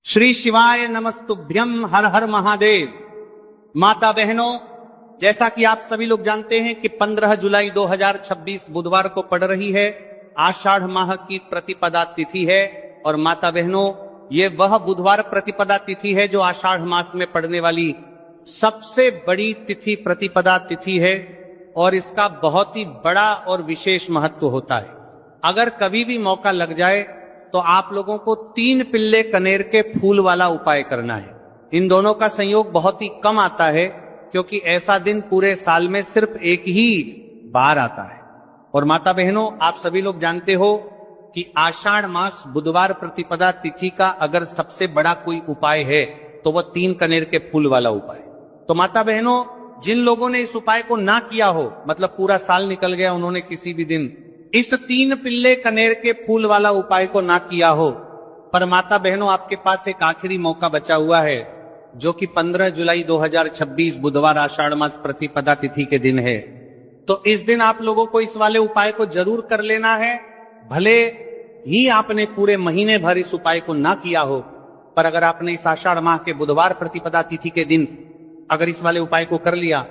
श्री शिवाय नमस्तुभ्यम, हर हर महादेव। माता बहनों, जैसा कि आप सभी लोग जानते हैं कि 15 जुलाई 2026 बुधवार को पड़ रही है आषाढ़ माह की प्रतिपदा तिथि है। और माता बहनों, ये वह बुधवार प्रतिपदा तिथि है जो आषाढ़ मास में पड़ने वाली सबसे बड़ी तिथि प्रतिपदा तिथि है और इसका बहुत ही बड़ा और विशेष महत्व होता है। अगर कभी भी मौका लग जाए तो आप लोगों को 3 पिल्ले कनेर के फूल वाला उपाय करना है। इन दोनों का संयोग बहुत ही कम आता है क्योंकि ऐसा दिन पूरे साल में सिर्फ एक ही बार आता है। और माता बहनों, आप सभी लोग जानते हो कि आषाढ़ मास बुधवार प्रतिपदा तिथि का अगर सबसे बड़ा कोई उपाय है तो वह 3 कनेर के फूल वाला उपाय। तो माता बहनों, जिन लोगों ने इस उपाय को ना किया हो, मतलब पूरा साल निकल गया, उन्होंने किसी भी दिन इस 3 पिल्ले कनेर के फूल वाला उपाय को ना किया हो, पर माता बहनों आपके पास एक आखिरी मौका बचा हुआ है जो कि 15 जुलाई 2026 बुधवार आषाढ़ मास प्रतिपदा तिथि के दिन है। तो इस दिन आप लोगों को इस वाले उपाय को जरूर कर लेना है। भले ही आपने पूरे महीने भर इस उपाय को ना किया हो, पर अगर आपने इस आषाढ़ माह के बुधवार प्रतिपदा तिथि के दिन अगर इस वाले उपाय को कर लिया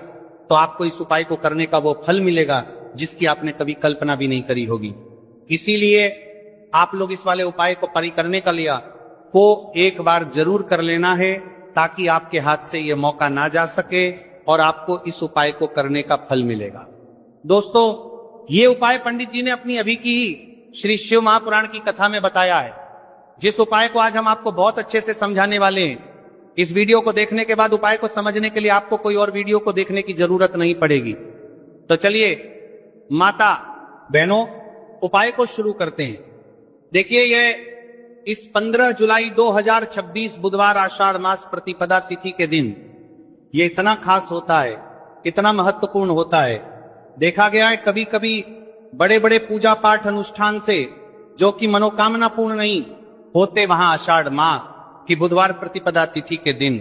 तो आपको इस उपाय को करने का वो फल मिलेगा जिसकी आपने कभी कल्पना भी नहीं करी होगी। इसीलिए आप लोग इस वाले उपाय को करने का लिया को एक बार जरूर कर लेना है ताकि आपके हाथ से ये मौका ना जा सके और आपको इस उपाय को करने का फल मिलेगा। दोस्तों, ये उपाय पंडित जी ने अपनी अभी की श्री शिव महापुराण की कथा में बताया है, जिस उपाय को आज हम आपको बहुत अच्छे से समझाने वाले हैं। इस वीडियो को देखने के बाद उपाय को समझने के लिए आपको कोई और वीडियो को देखने की जरूरत नहीं पड़ेगी। तो चलिए माता बहनों, उपाय को शुरू करते हैं। देखिए, यह इस 15 जुलाई 2026 बुधवार आषाढ़ मास प्रतिपदा तिथि के दिन ये इतना खास होता है, इतना महत्वपूर्ण होता है। देखा गया है कभी कभी बड़े बड़े पूजा पाठ अनुष्ठान से जो कि मनोकामना पूर्ण नहीं होते, वहां आषाढ़ माह की बुधवार प्रतिपदा तिथि के दिन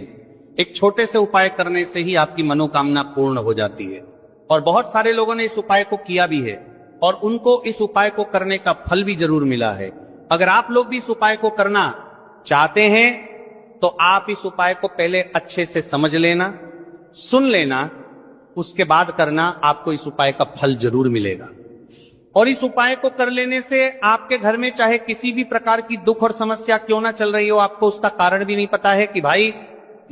एक छोटे से उपाय करने से ही आपकी मनोकामना पूर्ण हो जाती है। और बहुत सारे लोगों ने इस उपाय को किया भी है और उनको इस उपाय को करने का फल भी जरूर मिला है। अगर आप लोग भी इस उपाय को करना चाहते हैं तो आप इस उपाय को पहले अच्छे से समझ लेना, सुन लेना, उसके बाद करना, आपको इस उपाय का फल जरूर मिलेगा। और इस उपाय को कर लेने से आपके घर में चाहे किसी भी प्रकार की दुख और समस्या क्यों ना चल रही हो, आपको उसका कारण भी नहीं पता है कि भाई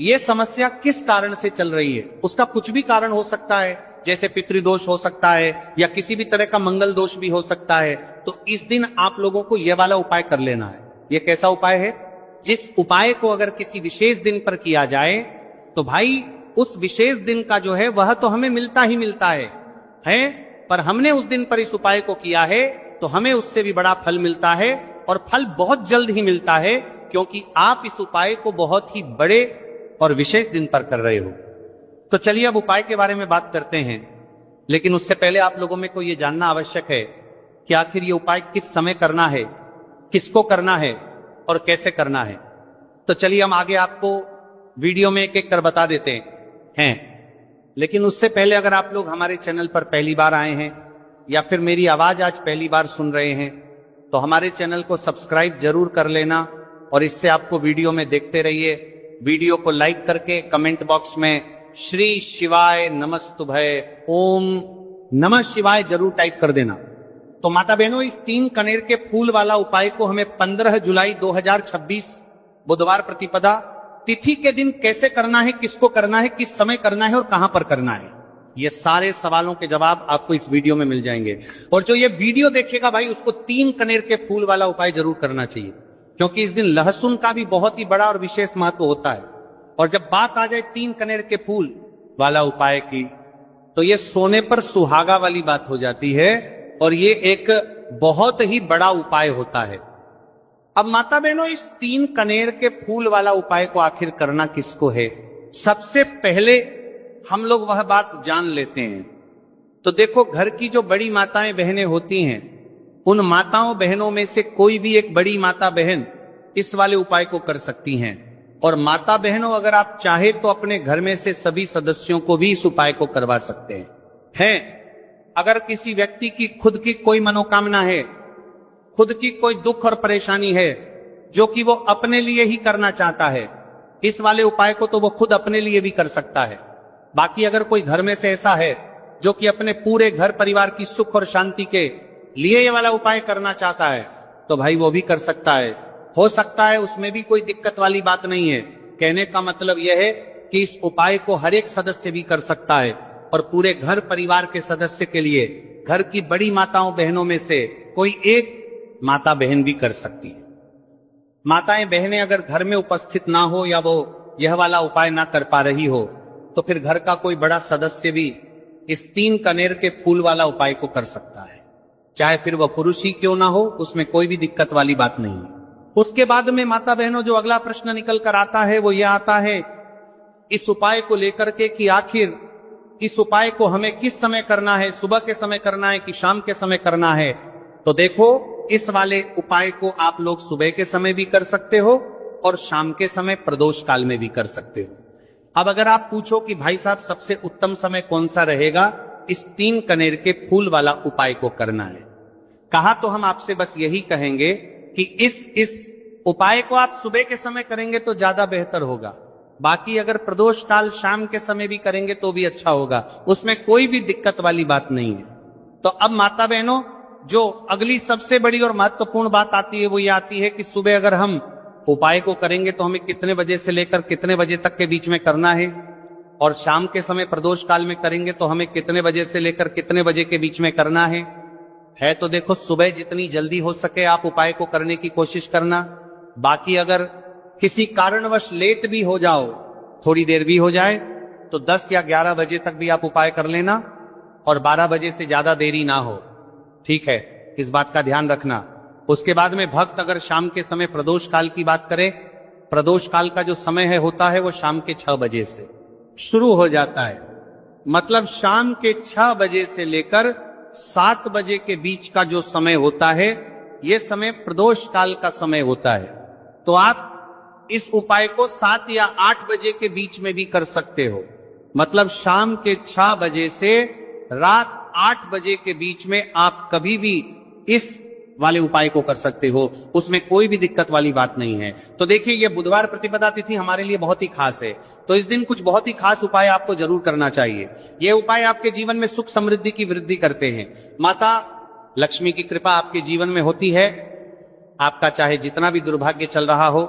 ये समस्या किस कारण से चल रही है। उसका कुछ भी कारण हो सकता है, जैसे पितृदोष हो सकता है या किसी भी तरह का मंगल दोष भी हो सकता है। तो इस दिन आप लोगों को यह वाला उपाय कर लेना है। यह कैसा उपाय है? जिस उपाय को अगर किसी विशेष दिन पर किया जाए तो भाई उस विशेष दिन का जो है वह तो हमें मिलता ही मिलता है, पर हमने उस दिन पर इस उपाय को किया है तो हमें उससे भी बड़ा फल मिलता है और फल बहुत जल्द ही मिलता है, क्योंकि आप इस उपाय को बहुत ही बड़े और विशेष दिन पर कर रहे हो। तो चलिए अब उपाय के बारे में बात करते हैं, लेकिन उससे पहले आप लोगों में को यह जानना आवश्यक है कि आखिर ये उपाय किस समय करना है, किसको करना है और कैसे करना है। तो चलिए हम आगे आपको वीडियो में एक एक कर बता देते हैं। लेकिन उससे पहले अगर आप लोग हमारे चैनल पर पहली बार आए हैं या फिर मेरी आवाज आज पहली बार सुन रहे हैं तो हमारे चैनल को सब्सक्राइब जरूर कर लेना और इससे आपको वीडियो में देखते रहिए। वीडियो को लाइक करके कमेंट बॉक्स में श्री शिवाय नमस्तुभय, ओम नमः शिवाय जरूर टाइप कर देना। तो माता बहनों, इस 3 कनेर के फूल वाला उपाय को हमें 15 जुलाई 2026 बुधवार प्रतिपदा तिथि के दिन कैसे करना है, किसको करना है, किस समय करना है और कहां पर करना है, ये सारे सवालों के जवाब आपको इस वीडियो में मिल जाएंगे। और जो ये वीडियो देखेगा भाई, उसको 3 कनेर के फूल वाला उपाय जरूर करना चाहिए, क्योंकि इस दिन लहसुन का भी बहुत ही बड़ा और विशेष महत्व होता है। और जब बात आ जाए 3 कनेर के फूल वाला उपाय की, तो ये सोने पर सुहागा वाली बात हो जाती है और ये एक बहुत ही बड़ा उपाय होता है। अब माता बहनों, इस 3 कनेर के फूल वाला उपाय को आखिर करना किसको है, सबसे पहले हम लोग वह बात जान लेते हैं। तो देखो, घर की जो बड़ी माताएं बहनें होती हैं, उन माताओं बहनों में से कोई भी एक बड़ी माता बहन इस वाले उपाय को कर सकती हैं। और माता बहनों, अगर आप चाहे तो अपने घर में से सभी सदस्यों को भी इस उपाय को करवा सकते हैं। अगर किसी व्यक्ति की खुद की कोई मनोकामना है, खुद की कोई दुख और परेशानी है जो कि वो अपने लिए ही करना चाहता है, इस वाले उपाय को तो वो खुद अपने लिए भी कर सकता है। बाकी अगर कोई घर में से ऐसा है जो कि अपने पूरे घर परिवार की सुख और शांति के लिए ये वाला उपाय करना चाहता है, तो भाई वो भी कर सकता है, हो सकता है, उसमें भी कोई दिक्कत वाली बात नहीं है। कहने का मतलब यह है कि इस उपाय को हर एक सदस्य भी कर सकता है और पूरे घर परिवार के सदस्य के लिए घर की बड़ी माताओं बहनों में से कोई एक माता बहन भी कर सकती है। माताएं बहनें अगर घर में उपस्थित ना हो या वो यह वाला उपाय ना कर पा रही हो, तो फिर घर का कोई बड़ा सदस्य भी इस 3 कनेर के फूल वाला उपाय को कर सकता है, चाहे फिर वह पुरुष ही क्यों ना हो, उसमें कोई भी दिक्कत वाली बात नहीं है। उसके बाद में माता बहनों जो अगला प्रश्न निकल कर आता है वो यह आता है इस उपाय को लेकर के कि आखिर इस उपाय को हमें किस समय करना है, सुबह के समय करना है कि शाम के समय करना है। तो देखो, इस वाले उपाय को आप लोग सुबह के समय भी कर सकते हो और शाम के समय प्रदोष काल में भी कर सकते हो। अब अगर आप पूछो कि भाई साहब सबसे उत्तम समय कौन सा रहेगा इस 3 कनेर के फूल वाला उपाय को करना है, कहा तो हम आपसे बस यही कहेंगे कि इस उपाय को आप सुबह के समय करेंगे तो ज्यादा बेहतर होगा। बाकी अगर प्रदोष काल शाम के समय भी करेंगे तो भी अच्छा होगा, उसमें कोई भी दिक्कत वाली बात नहीं है। तो अब माता बहनों, जो अगली सबसे बड़ी और महत्वपूर्ण बात आती है वो ये आती है कि सुबह अगर हम उपाय को करेंगे तो हमें कितने बजे से लेकर कितने बजे तक के बीच में करना है, और शाम के समय प्रदोष काल में करेंगे तो हमें कितने बजे से लेकर कितने बजे के बीच में करना है। तो देखो, सुबह जितनी जल्दी हो सके आप उपाय को करने की कोशिश करना। बाकी अगर किसी कारणवश लेट भी हो जाओ, थोड़ी देर भी हो जाए, तो 10 या 11 बजे तक भी आप उपाय कर लेना और 12 बजे से ज्यादा देरी ना हो, ठीक है, इस बात का ध्यान रखना। उसके बाद में भक्त अगर शाम के समय प्रदोष काल की बात करें, प्रदोष काल का जो समय होता है वो शाम के 6 बजे से शुरू हो जाता है। मतलब शाम के 6 बजे से लेकर 7 बजे के बीच का जो समय होता है, यह समय प्रदोष काल का समय होता है। तो आप इस उपाय को 7 या 8 बजे के बीच में भी कर सकते हो। मतलब शाम के 6 बजे से रात 8 बजे के बीच में आप कभी भी इस वाले उपाय को कर सकते हो, उसमें कोई भी दिक्कत वाली बात नहीं है। तो देखिए, यह बुधवार प्रतिपदा तिथि हमारे लिए बहुत ही खास है, तो इस दिन कुछ बहुत ही खास उपाय आपको जरूर करना चाहिए। ये उपाय आपके जीवन में सुख समृद्धि की वृद्धि करते हैं। माता लक्ष्मी की कृपा आपके जीवन में होती है। आपका चाहे जितना भी दुर्भाग्य चल रहा हो,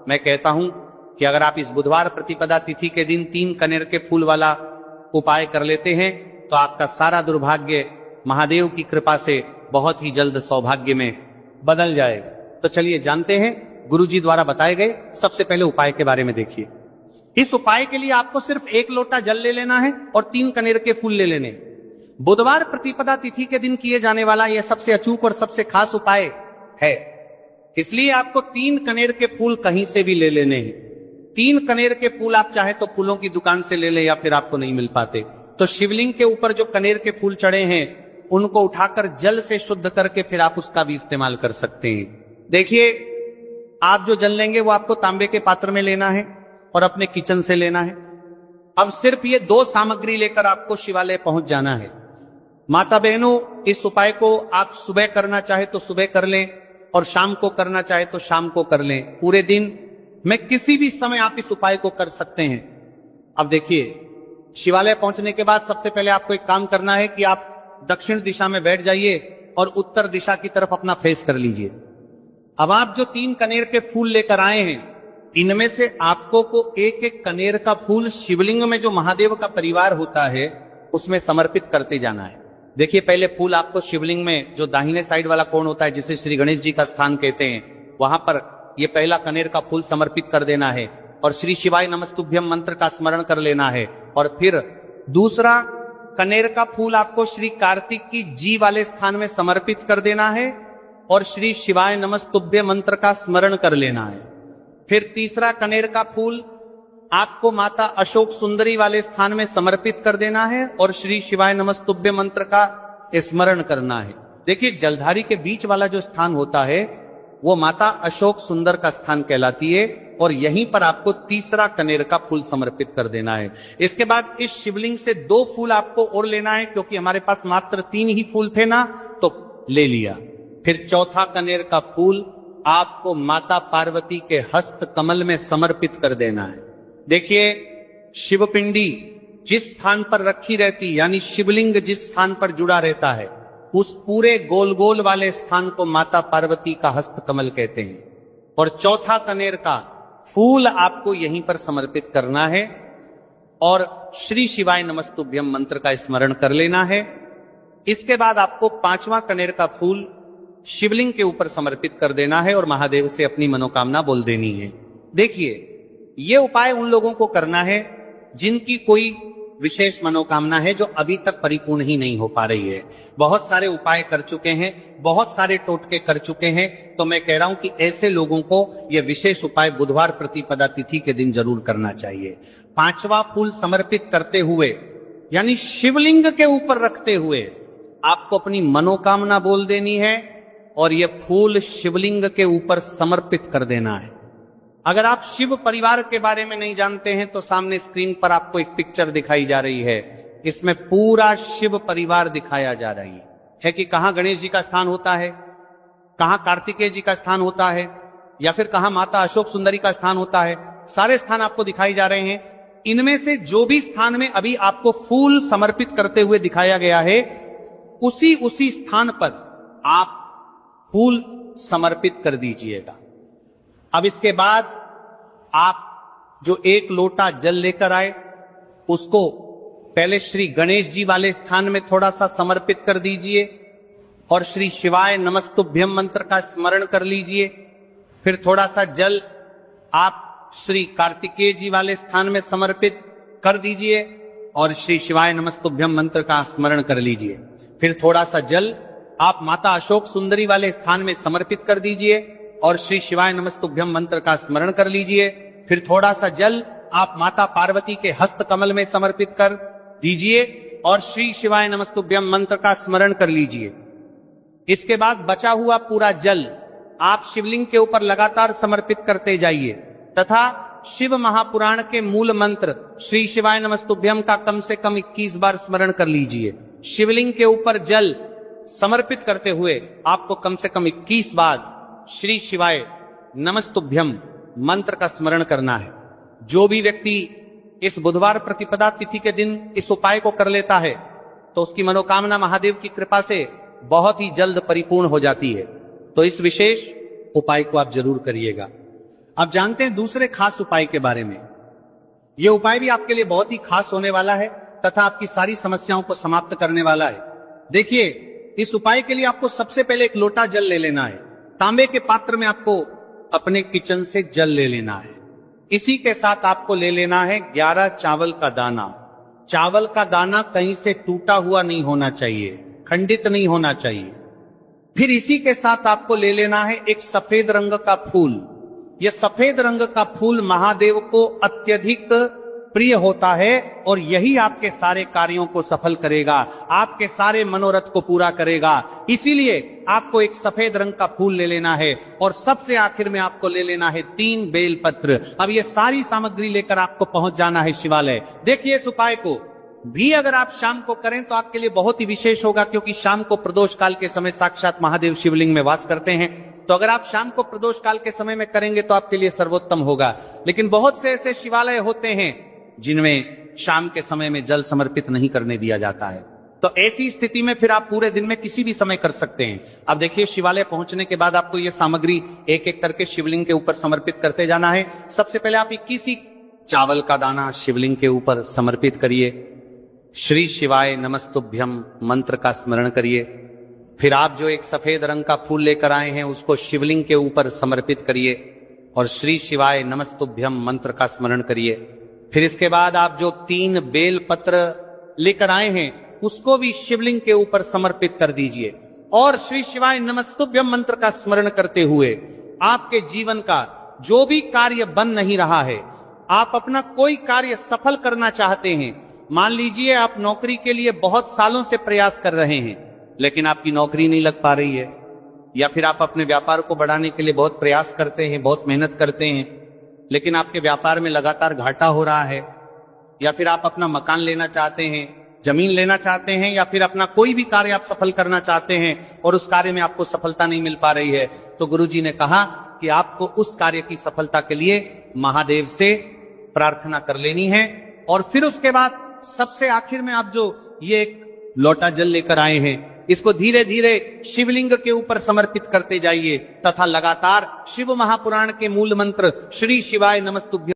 मैं कहता हूं कि अगर आप इस बुधवार प्रतिपदा तिथि के दिन 3 कनेर के फूल वाला उपाय कर लेते हैं तो आपका सारा दुर्भाग्य महादेव की कृपा से बहुत ही जल्द सौभाग्य में बदल जाएगा। तो चलिए जानते हैं गुरुजी द्वारा बताए गए सबसे पहले उपाय के बारे में। देखिए, इस उपाय के लिए आपको सिर्फ 1 लोटा जल ले लेना है और 3 कनेर के फूल ले लेने। बुधवार प्रतिपदा तिथि के दिन किए जाने वाला यह सबसे अचूक और सबसे खास उपाय है, इसलिए आपको 3 कनेर के फूल कहीं से भी ले लेने हैं। 3 कनेर के फूल आप चाहे तो फूलों की दुकान से ले ले या फिर आपको नहीं मिल पाते तो शिवलिंग के ऊपर जो कनेर के फूल चढ़े हैं उनको उठाकर जल से शुद्ध करके फिर आप उसका भी इस्तेमाल कर सकते हैं। देखिए, आप जो जल लेंगे वो आपको तांबे के पात्र में लेना है और अपने किचन से लेना है। अब सिर्फ ये 2 सामग्री लेकर आपको शिवालय पहुंच जाना है। माता बहनों, इस उपाय को आप सुबह करना चाहे तो सुबह कर लें और शाम को करना चाहे तो शाम को कर लें। पूरे दिन में किसी भी समय आप इस उपाय को कर सकते हैं। अब देखिए, शिवालय पहुंचने के बाद सबसे पहले आपको एक काम करना है कि आप दक्षिण दिशा में बैठ जाइए और उत्तर दिशा की तरफ अपना फेस कर लीजिए। अब आप जो 3 कनेर के फूल लेकर आए हैं, इनमें से आपको को एक कनेर का फूल शिवलिंग में जो महादेव का परिवार होता है उसमें समर्पित करते जाना है। देखिए, पहले फूल आपको शिवलिंग में जो दाहिने साइड वाला कोण होता है जिसे श्री गणेश जी का स्थान कहते हैं, वहां पर ये पहला कनेर का फूल समर्पित कर देना है और श्री शिवाय नमस्तुभ्यम मंत्र का स्मरण कर लेना है। और फिर दूसरा कनेर का फूल आपको श्री कार्तिक की जी वाले स्थान में समर्पित कर देना है और श्री शिवाय नमस्तुभ्य मंत्र का स्मरण कर लेना है। फिर तीसरा कनेर का फूल आपको माता अशोक सुंदरी वाले स्थान में समर्पित कर देना है और श्री शिवाय नमस्तुभ्य मंत्र का स्मरण करना है। देखिए, जलधारी के बीच वाला जो स्थान होता है वो माता अशोक सुंदर का स्थान कहलाती है और यहीं पर आपको तीसरा कनेर का फूल समर्पित कर देना है। इसके बाद इस शिवलिंग से 2 फूल आपको और लेना है, क्योंकि हमारे पास मात्र 3 ही फूल थे ना, तो ले लिया। फिर चौथा कनेर का फूल आपको माता पार्वती के हस्त कमल में समर्पित कर देना है। देखिए, शिवपिंडी जिस स्थान पर रखी रहती, यानी शिवलिंग जिस स्थान पर जुड़ा रहता है, उस पूरे गोल गोल वाले स्थान को माता पार्वती का हस्त कमल कहते हैं। और चौथा कनेर का फूल आपको यहीं पर समर्पित करना है और श्री शिवाय नमस्तुभ्यम मंत्र का स्मरण कर लेना है। इसके बाद आपको पांचवा कनेर का फूल शिवलिंग के ऊपर समर्पित कर देना है और महादेव से अपनी मनोकामना बोल देनी है। देखिए, ये उपाय उन लोगों को करना है जिनकी कोई विशेष मनोकामना है जो अभी तक परिपूर्ण ही नहीं हो पा रही है। बहुत सारे उपाय कर चुके हैं, बहुत सारे टोटके कर चुके हैं, तो मैं कह रहा हूं कि ऐसे लोगों को यह विशेष उपाय बुधवार प्रतिपदा तिथि के दिन जरूर करना चाहिए। पांचवा फूल समर्पित करते हुए, यानी शिवलिंग के ऊपर रखते हुए, आपको अपनी मनोकामना बोल देनी है और यह फूल शिवलिंग के ऊपर समर्पित कर देना है। अगर आप शिव परिवार के बारे में नहीं जानते हैं तो सामने स्क्रीन पर आपको एक पिक्चर दिखाई जा रही है। इसमें पूरा शिव परिवार दिखाया जा रही है कि कहां गणेश जी का स्थान होता है, कहां कार्तिकेय जी का स्थान होता है, या फिर कहां माता अशोक सुंदरी का स्थान होता है। सारे स्थान आपको दिखाई जा रहे हैं। इनमें से जो भी स्थान में अभी आपको फूल समर्पित करते हुए दिखाया गया है, उसी स्थान पर आप फूल समर्पित कर दीजिएगा। अब इसके बाद आप जो एक लोटा जल लेकर आए, उसको पहले श्री गणेश जी वाले स्थान में थोड़ा सा समर्पित कर दीजिए और श्री शिवाय नमस्तुभ्यम मंत्र का स्मरण कर लीजिए। फिर थोड़ा सा जल आप श्री कार्तिकेय जी वाले स्थान में समर्पित कर दीजिए और श्री शिवाय नमस्तुभ्यम मंत्र का स्मरण कर लीजिए। फिर थोड़ा सा जल आप माता अशोक सुंदरी वाले स्थान में समर्पित कर दीजिए और श्री शिवाय नमस्तुभ्यम मंत्र का स्मरण कर लीजिए। फिर थोड़ा सा जल आप माता पार्वती के हस्त कमल में समर्पित कर दीजिए और श्री शिवाय नमस्तुभ्यम मंत्र का स्मरण कर लीजिए। इसके बाद बचा हुआ पूरा जल आप शिवलिंग के ऊपर लगातार समर्पित करते जाइए तथा शिव महापुराण के मूल मंत्र श्री शिवाय नमस्तुभ्यम का कम से कम 21 बार स्मरण कर लीजिए। शिवलिंग के ऊपर जल समर्पित करते हुए आपको कम से कम 21 बार श्री शिवाय नमस्तुभ्यम मंत्र का स्मरण करना है। जो भी व्यक्ति इस बुधवार प्रतिपदा तिथि के दिन इस उपाय को कर लेता है तो उसकी मनोकामना महादेव की कृपा से बहुत ही जल्द परिपूर्ण हो जाती है। तो इस विशेष उपाय को आप जरूर करिएगा। अब जानते हैं दूसरे खास उपाय के बारे में। यह उपाय भी आपके लिए बहुत ही खास होने वाला है तथा आपकी सारी समस्याओं को समाप्त करने वाला है। देखिए, इस उपाय के लिए आपको सबसे पहले एक लोटा जल ले लेना है। तांबे के पात्र में आपको अपने किचन से जल ले लेना है। इसी के साथ आपको ले लेना है 11 चावल का दाना। चावल का दाना कहीं से टूटा हुआ नहीं होना चाहिए, खंडित नहीं होना चाहिए। फिर इसी के साथ आपको ले लेना है एक सफेद रंग का फूल। यह सफेद रंग का फूल महादेव को अत्यधिक प्रिय होता है और यही आपके सारे कार्यों को सफल करेगा, आपके सारे मनोरथ को पूरा करेगा। इसीलिए आपको एक सफेद रंग का फूल ले लेना है और सबसे आखिर में आपको ले लेना है 3 बेलपत्र। अब ये सारी सामग्री लेकर आपको पहुंच जाना है शिवालय। देखिए, इस उपाय को भी अगर आप शाम को करें तो आपके लिए बहुत ही विशेष होगा, क्योंकि शाम को प्रदोष काल के समय साक्षात महादेव शिवलिंग में वास करते हैं। तो अगर आप शाम को प्रदोष काल के समय में करेंगे तो आपके लिए सर्वोत्तम होगा। लेकिन बहुत से ऐसे शिवालय होते हैं जिनमें शाम के समय में जल समर्पित नहीं करने दिया जाता है, तो ऐसी स्थिति में फिर आप पूरे दिन में किसी भी समय कर सकते हैं। अब देखिए, शिवालय पहुंचने के बाद आपको यह सामग्री एक एक करके शिवलिंग के ऊपर समर्पित करते जाना है। सबसे पहले आप 21 चावल का दाना शिवलिंग के ऊपर समर्पित करिए। श्री शिवाय नमस्तुभ्यम मंत्र का स्मरण करिए। फिर आप जो एक सफेद रंग का फूल लेकर आए हैं उसको शिवलिंग के ऊपर समर्पित करिए और श्री शिवाय नमस्तुभ्यम मंत्र का स्मरण करिए। फिर इसके बाद आप जो 3 बेल पत्र लेकर आए हैं उसको भी शिवलिंग के ऊपर समर्पित कर दीजिए और श्री शिवाय नमस्तुभ्यम मंत्र का स्मरण करते हुए आपके जीवन का जो भी कार्य बन नहीं रहा है, आप अपना कोई कार्य सफल करना चाहते हैं, मान लीजिए आप नौकरी के लिए बहुत सालों से प्रयास कर रहे हैं लेकिन आपकी नौकरी नहीं लग पा रही है, या फिर आप अपने व्यापार को बढ़ाने के लिए बहुत प्रयास करते हैं, बहुत मेहनत करते हैं, लेकिन आपके व्यापार में लगातार घाटा हो रहा है, या फिर आप अपना मकान लेना चाहते हैं, जमीन लेना चाहते हैं, या फिर अपना कोई भी कार्य आप सफल करना चाहते हैं और उस कार्य में आपको सफलता नहीं मिल पा रही है, तो गुरुजी ने कहा कि आपको उस कार्य की सफलता के लिए महादेव से प्रार्थना कर लेनी है। और फिर उसके बाद सबसे आखिर में आप जो ये एक लोटा जल लेकर आए हैं, इसको धीरे धीरे शिवलिंग के ऊपर समर्पित करते जाइए तथा लगातार शिव महापुराण के मूल मंत्र श्री शिवाय नमस्तुभ्यं